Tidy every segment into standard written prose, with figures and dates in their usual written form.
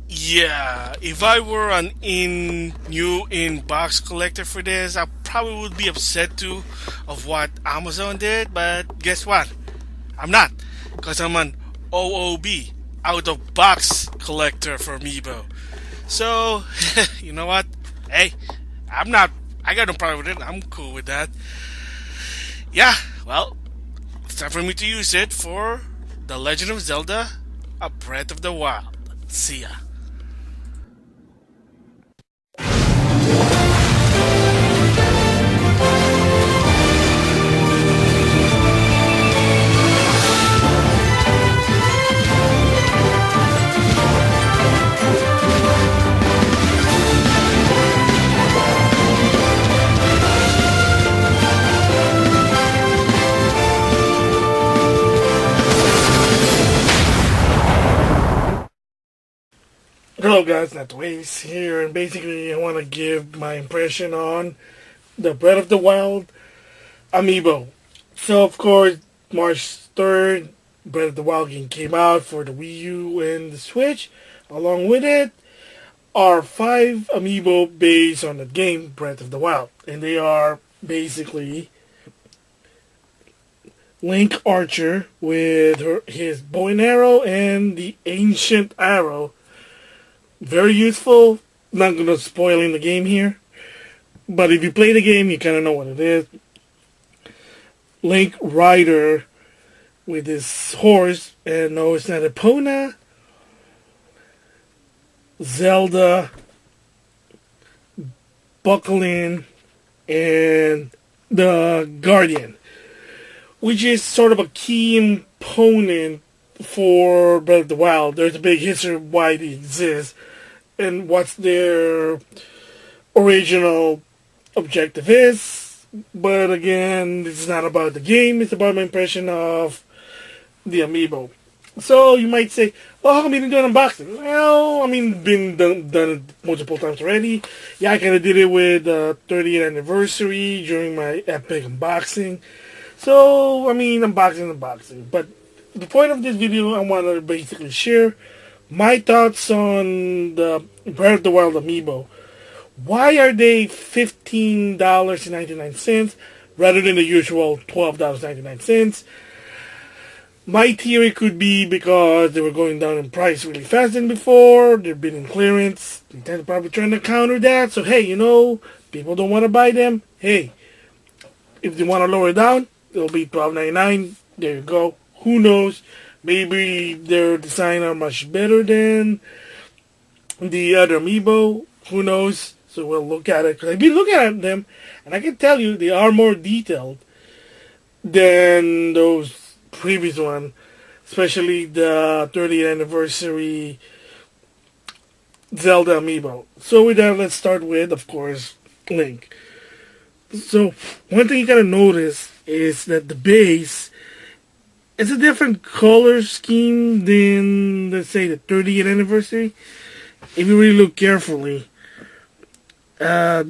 Yeah, if I were an new in-box collector for this, I probably would be upset too of what Amazon did. But guess what? I'm not, because I'm an OOB, out-of-box collector for Amiibo. So, you know what? Hey, I'm not. I got no problem with it. I'm cool with that. Yeah, well, it's time for me to use it for The Legend of Zelda: A Breath of the Wild. See ya. Hello guys, not Waves here, and basically I want to give my impression on the Breath of the Wild Amiibo. So of course, March 3rd, Breath of the Wild game came out for the Wii U and the Switch. Along with it are 5 Amiibo based on the game Breath of the Wild. And they are basically Link Archer with his bow and arrow and the ancient arrow. Very useful. Not going to spoil in the game here. But if you play the game, you kind of know what it is. Link Rider with his horse, and no, it's not Epona. Zelda, Buckling, and the Guardian, which is sort of a key component for Breath of the Wild. There's a big history of why they exist and what's their original objective is. But again, it's not about the game, it's about my impression of the Amiibo. So you might say, "Oh, how come you didn't do an unboxing?" Well, I mean, done it multiple times already. Yeah, I kind of did it with the 30th anniversary during my epic unboxing. So, I mean, unboxing. But the point of this video, I want to basically share my thoughts on the Breath of the Wild Amiibo. Why are they $15.99 rather than the usual $12.99? My theory could be because they were going down in price really fast than before. They've been in clearance. Nintendo's probably trying to counter that. So, hey, people don't want to buy them. Hey, if they want to lower it down, it'll be $12.99. There you go. Who knows? Maybe their design are much better than the other Amiibo. Who knows? So we'll look at it. Because I've been looking at them, and I can tell you they are more detailed than those previous one, especially the 30th anniversary Zelda Amiibo. So with that, let's start with, of course, Link. So one thing you gotta notice is that the base is a different color scheme than, let's say, the 30th anniversary. If you really look carefully, uh,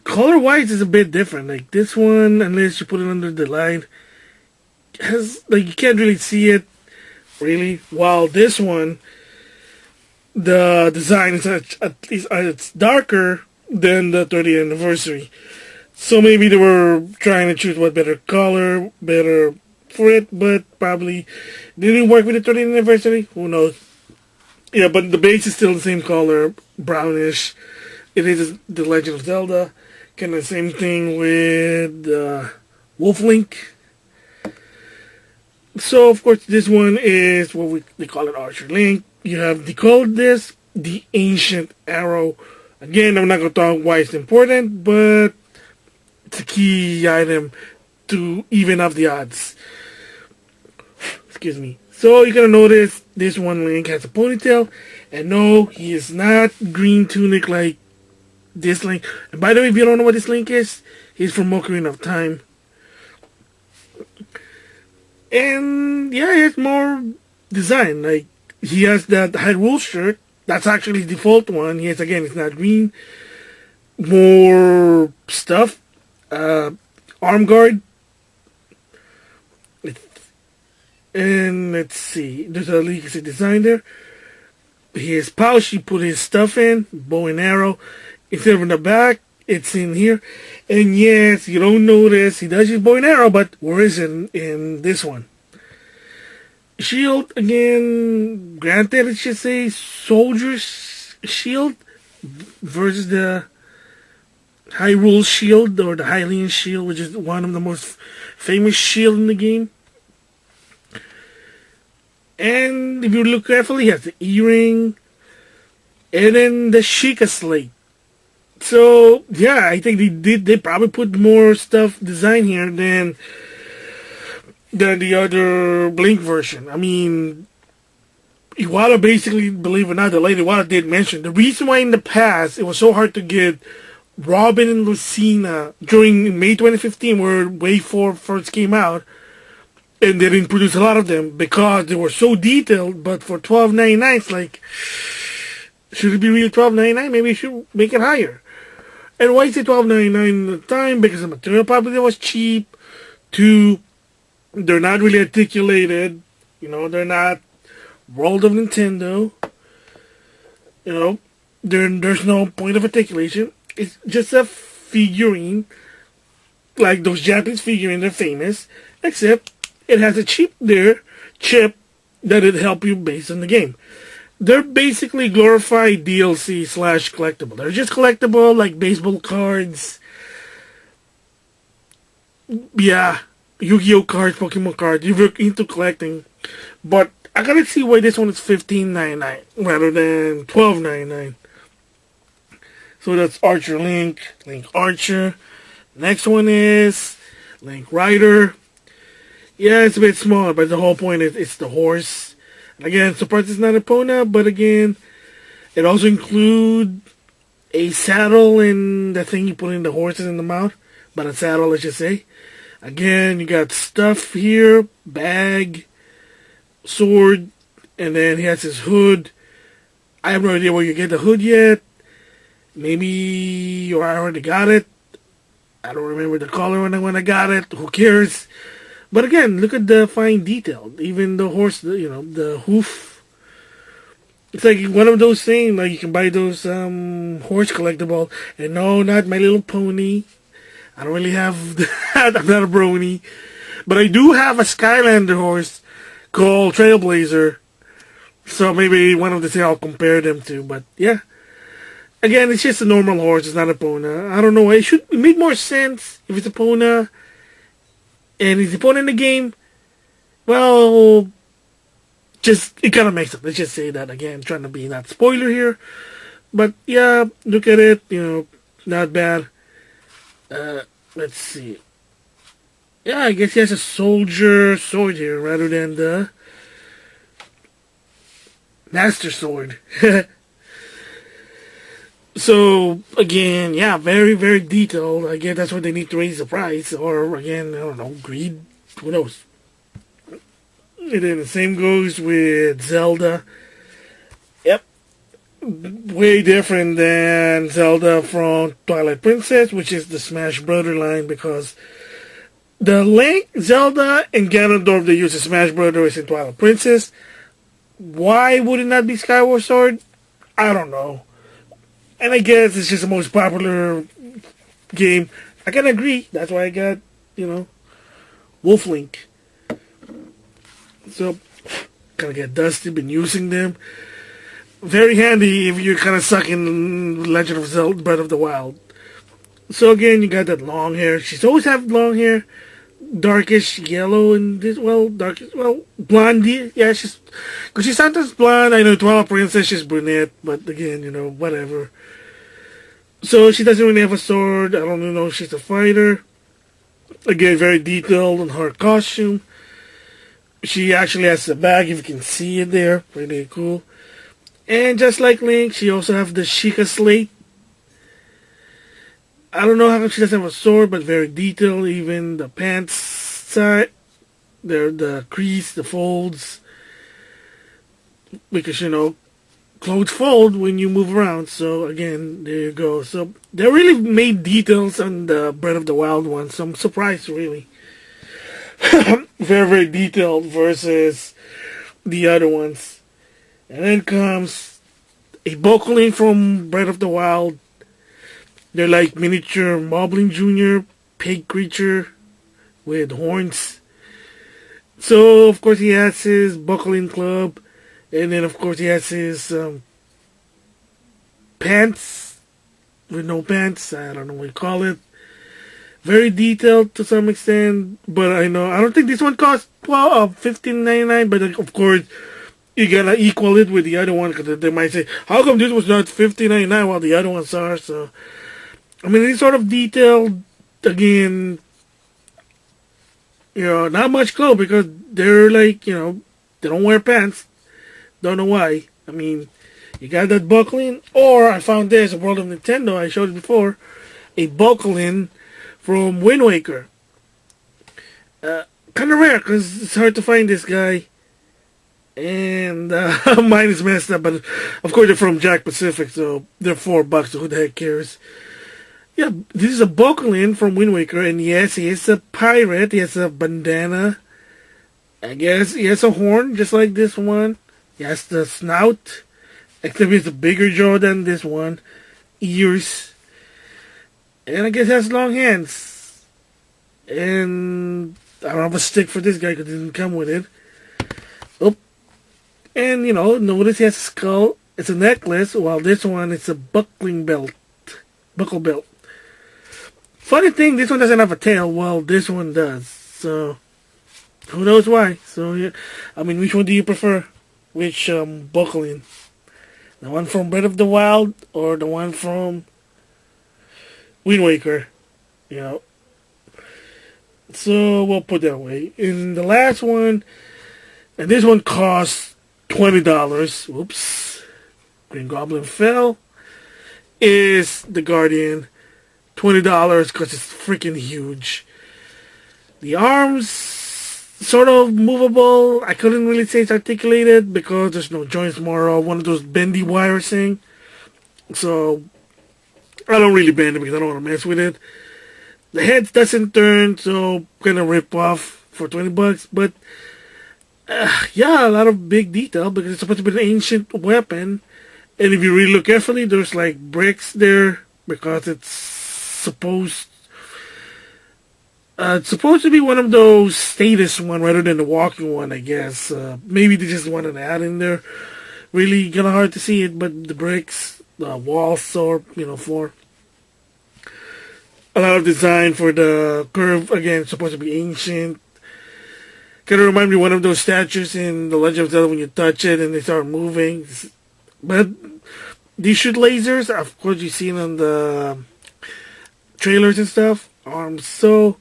color-wise is a bit different. Like this one, unless you put it under the light, has like you can't really see it really. While this one, the design is at least it's darker than the 30th anniversary. So maybe they were trying to choose what better color, better for it, but probably didn't work with the 30th anniversary. Who knows? Yeah, but the base is still the same color, brownish. It is the Legend of Zelda. Kind of the same thing with Wolf Link. So of course this one is what they call it Archer Link. You have decoded this, the ancient arrow. Again, I'm not gonna talk why it's important, but it's a key item to even up the odds. Excuse me. So you're gonna notice this one Link has a ponytail, and no, he is not green tunic like this Link. And by the way, if you don't know what this Link is, he's from Ocarina of Time. And yeah, he has more design. Like he has that Hyrule shirt. That's actually the default one. Yes, again, it's not green. More stuff. Arm guard. And let's see. There's a legacy design there. his pouch he put his stuff in, bow and arrow. Instead of in the back, it's in here. And yes, you don't notice he does use bow and arrow, but where is it in this one? Shield again, granted it should say soldier's shield versus the Hyrule shield or the Hylian shield, which is one of the most famous shield in the game. And if you look carefully, he has the earring and then the Sheikah slate. So yeah, I think they probably put more stuff design here than the other Blink version. I mean, Iwata basically, believe it or not, the lady Iwata did mention the reason why in the past it was so hard to get Robin and Lucina during May 2015, where Wave 4 first came out, and they didn't produce a lot of them because they were so detailed. But for $12.99, it's like, should it be really $12.99? Maybe you should make it higher. And why is it $12.99 at the time? Because the material probably was cheap. Two, they're not really articulated. You know, they're not World of Nintendo. You know, there's no point of articulation. It's just a figurine, like those Japanese figurines are famous, except it has a chip that it help you based on the game. They're basically glorified DLC / collectible. They're just collectible like baseball cards. Yeah, Yu-Gi-Oh cards, Pokemon cards. If you're into collecting, but I gotta see why this one is $15.99 rather than $12.99. So that's Archer Link, Link Archer. Next one is Link Rider. Yeah, it's a bit smaller, but the whole point is it's the horse. And again, surprised it's not Epona, but again, it also includes a saddle and the thing you put in the horses in the mouth. But a saddle, let's just say. Again, you got stuff here, bag, sword, and then he has his hood. I have no idea where you get the hood yet. Maybe I already got it. I don't remember the color when I got it. Who cares? But again, look at the fine detail. Even the horse, the hoof. It's like one of those things, like you can buy those horse collectible. And no, not My Little Pony. I don't really have that. I'm not a brony. But I do have a Skylander horse called Trailblazer. So maybe one of the things I'll compare them to. But yeah. Again, it's just a normal horse. It's not a Epona. I don't know. It should make more sense if it's a Epona. And if it's Epona in the game, well, just it kind of makes it. Let's just say that again. Trying to be not spoiler here. But yeah, look at it. Not bad. Let's see. Yeah, I guess he has a soldier sword here rather than the master sword. So, again, yeah, very, very detailed. I guess that's why they need to raise the price. Or, again, I don't know, greed. Who knows? And then the same goes with Zelda. Yep. Way different than Zelda from Twilight Princess, which is the Smash Brother line, because the Link, Zelda, and Ganondorf, they use the Smash Brothers in Twilight Princess. Why would it not be Skyward Sword? I don't know. And I guess it's just the most popular game. I can agree. That's why I got, Wolf Link. So, kind of get dusty, been using them. Very handy if you're kind of stuck in Legend of Zelda Breath of the Wild. So again, you got that long hair. She's always had long hair. Darkish yellow and this, blonde. Yeah, because she's sometimes blonde. I know Twilight Princess, she's brunette, but again, whatever. So she doesn't really have a sword. I don't even know if she's a fighter. Again, very detailed on her costume. She actually has a bag, if you can see it there. Pretty cool. And just like Link, she also has the Sheikah slate. I don't know how come she doesn't have a sword, but very detailed. Even the pants side, the crease, the folds. Because, clothes fold when you move around. So, again, there you go. So, they really made details on the Breath of the Wild one. So, I'm surprised, really. Very, very detailed versus the other ones. And then comes a Bokolin from Breath of the Wild. They're like miniature Moblin Jr. pig creature with horns. So, of course, he has his Bokolin club. And then, of course, he has his pants with no pants. I don't know what you call it. Very detailed to some extent, but I don't think this one costs $15.99. But of course, you gotta equal it with the other one because they might say, "How come this was not $15.99 while the other ones are?" So, I mean, it's sort of detailed. Again, not much clothes because they're like, they don't wear pants. Don't know why. I mean, you got that Bokolin, or I found this World of Nintendo. I showed it before, a Bokolin from Wind Waker. Kind of rare because it's hard to find this guy. And mine is messed up, but of course they're from Jack Pacific, so they're $4. So who the heck cares? Yeah, this is a Bokolin from Wind Waker, and yes, he is a pirate. He has a bandana. I guess he has a horn, just like this one. He has the snout, except it's a bigger jaw than this one. Ears. And I guess he has long hands. And I don't have a stick for this guy because it didn't come with it. Oh. And, notice he has a skull. It's a necklace, while this one is a buckling belt. Buckle belt. Funny thing, this one doesn't have a tail, while this one does. So, who knows why? So, yeah. I mean, which one do you prefer? Which Bokolin? The one from Breath of the Wild or the one from Wind Waker? So, we'll put that away. In the last one, and this one costs $20. Whoops. Green Goblin fell. Is the Guardian. $20 because it's freaking huge. The arms, sort of movable. I couldn't really say it's articulated because there's no joints, more of one of those bendy wire thing. So, I don't really bend it because I don't want to mess with it. The head doesn't turn, so gonna rip off for $20. But, yeah, a lot of big detail because it's supposed to be an ancient weapon. And if you really look carefully, there's like bricks there because it's supposed to be one of those status one rather than the walking one, I guess. Maybe they just wanted to add in there. Really kind of hard to see it, but the bricks, the walls, or floor. A lot of design for the curve. Again, supposed to be ancient. Kind of remind me of one of those statues in the Legend of Zelda when you touch it and they start moving. But these shoot lasers. Of course, you've seen on the trailers and stuff. So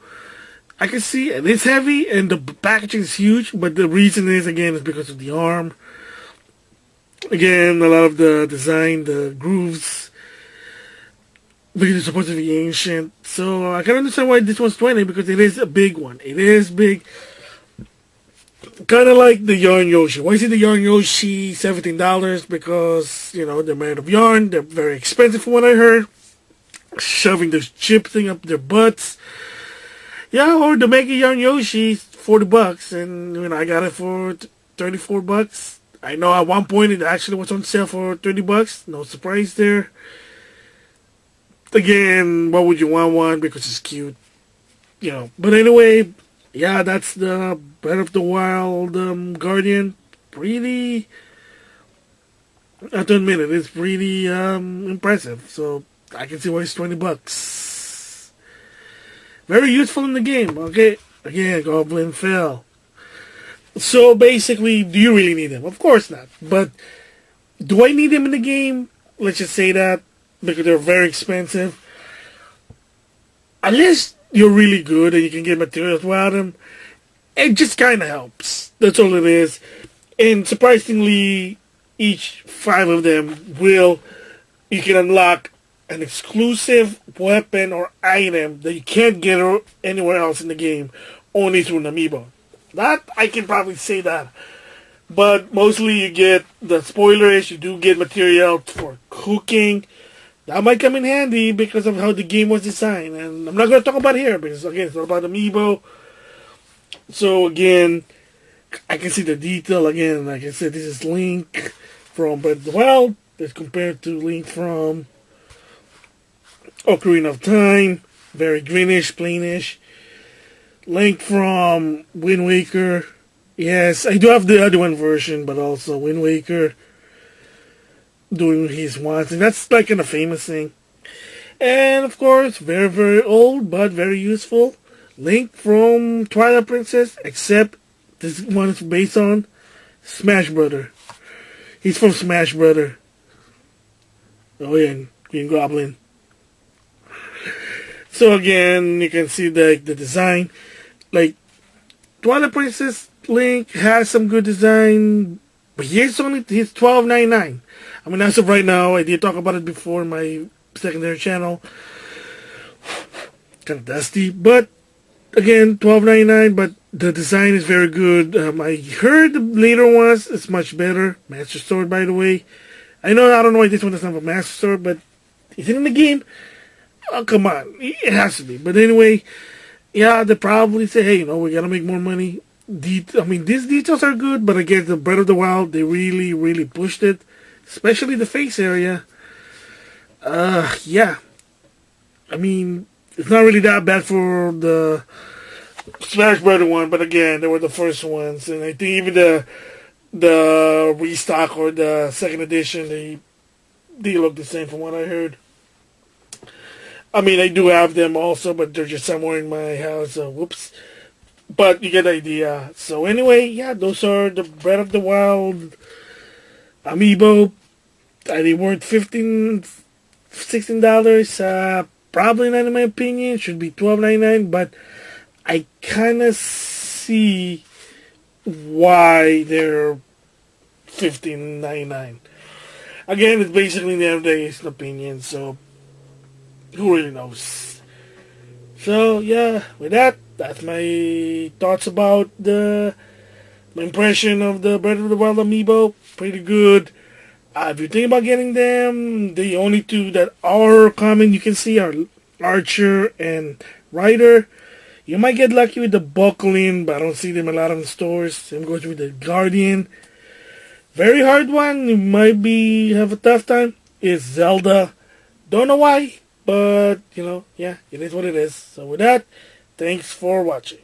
I can see it. It's heavy and the packaging is huge, but the reason is because of the arm. Again, a lot of the design, the grooves, because it's supposed to be ancient. So I can understand why this one's 20 because it is a big one. It is big. Kind of like the Yarn Yoshi. Why is it the Yarn Yoshi $17? Because, they're made of yarn. They're very expensive from what I heard. Shoving this chip thing up their butts. Yeah, or the Mega Yarn Yoshi, $40, and I got it for $34. I know at one point it actually was on sale for $30. No surprise there. Again, what would you want one? Because it's cute, But anyway, yeah, that's the Breath of the Wild Guardian. Pretty. I have to admit it, it's pretty impressive. So I can see why it's $20. Very useful in the game. Okay, again, Goblin fell. So basically, do you really need him? Of course not. But do I need him in the game? Let's just say that because they're very expensive. Unless you're really good and you can get materials without him, it just kind of helps. That's all it is. And surprisingly, each 5 of them you can unlock an exclusive weapon or item that you can't get anywhere else in the game, only through an Amiibo. That, I can probably say that. But mostly you get, the spoiler is you do get material for cooking. That might come in handy because of how the game was designed. And I'm not going to talk about it here because, again, it's not about Amiibo. So, again, I can see the detail. Again, like I said, this is Link from Breath of the Wild. as compared to Link from Ocarina of Time. Very greenish, plainish. Link from Wind Waker. Yes, I do have the other one version, but also Wind Waker doing his wants, and that's like kind of famous thing. And of course, very very old but very useful. Link from Twilight Princess, except this one is based on Smash Brother. He's from Smash Brother. Oh yeah, Green Goblin. So again, you can see the design. Like Twilight Princess Link has some good design, but he's $12.99. I mean, as of right now, I did talk about it before in my secondary channel. Kind of dusty, but again, $12.99. But the design is very good. I heard the later ones is much better. Master Sword, by the way. I don't know why this one doesn't have a Master Sword, but is it in the game? Oh, come on. It has to be. But anyway, yeah, they probably say, hey, we gotta make more money. These details are good, but again, the Breath of the Wild, they really, really pushed it. Especially the face area. Yeah. I mean, it's not really that bad for the Smash Brother one, but again, they were the first ones. And I think even the restock or the second edition, they look the same from what I heard. I mean, I do have them also, but they're just somewhere in my house. So whoops. But you get the idea. So anyway, yeah, those are the Breath of the Wild Amiibo. Are they worth $16? Probably not in my opinion. Should be $12.99. But I kind of see why they're $15.99. Again, it's basically nowadays an opinion. So who really knows? So yeah, with that's my thoughts about my impression of the Breath of the Wild Amiibo. Pretty good. If you think about getting them, the only two that are common you can see are Archer and Rider. You might get lucky with the Buckling, but I don't see them a lot in stores. Same goes with the Guardian. Very hard one, you might have a tough time, is Zelda. Don't know why, but yeah, it is what it is. So with that, thanks for watching.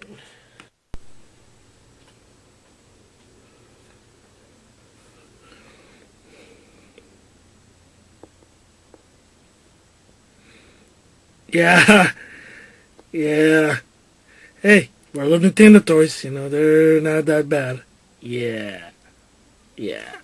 Yeah, yeah. Hey, we're love Nintendo toys. They're not that bad. Yeah, yeah.